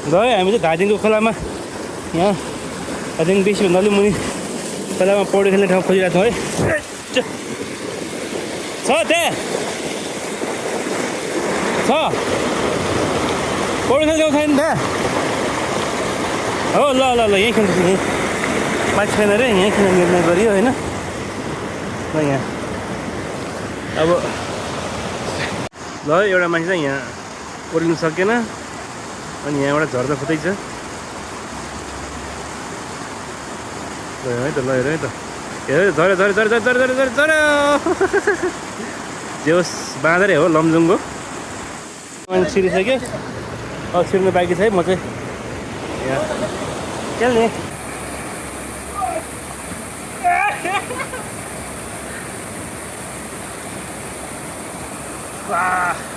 गयो हामी चाहिँ धादिङको खोलामा यहाँ धादिङ बेसीभन्दा अलिक मुनि खोलामा पौडी खेल्ने ठाउँ खोजिरहेको छौँ है छ त्यहाँ छ पौडी खेल्ने ठाउँ छैन त्यहाँ हो ल ल ल यहीँ खेल्छु यहीँ माथि छैन अरे यहीँ खेल्ने निर्णय गरियो होइन ल यहाँ अब ल एउटा मान्छे चाहिँ यहाँ ओर्लिनु सकेन अनि यहाँ एउटा झर्दा खोज्दैछ ल है त ल हेर है त हेर झऱ्यो झऱ्यो झऱ्यो झऱ्यो झऱ्यो झऱ्यो झऱ्यो जे होस् बाँदरै हो लमजुङको अनि छिरिसक्यो अब छिर्नु बाँकी छ है म चाहिँ यहाँ खेल्ने वाह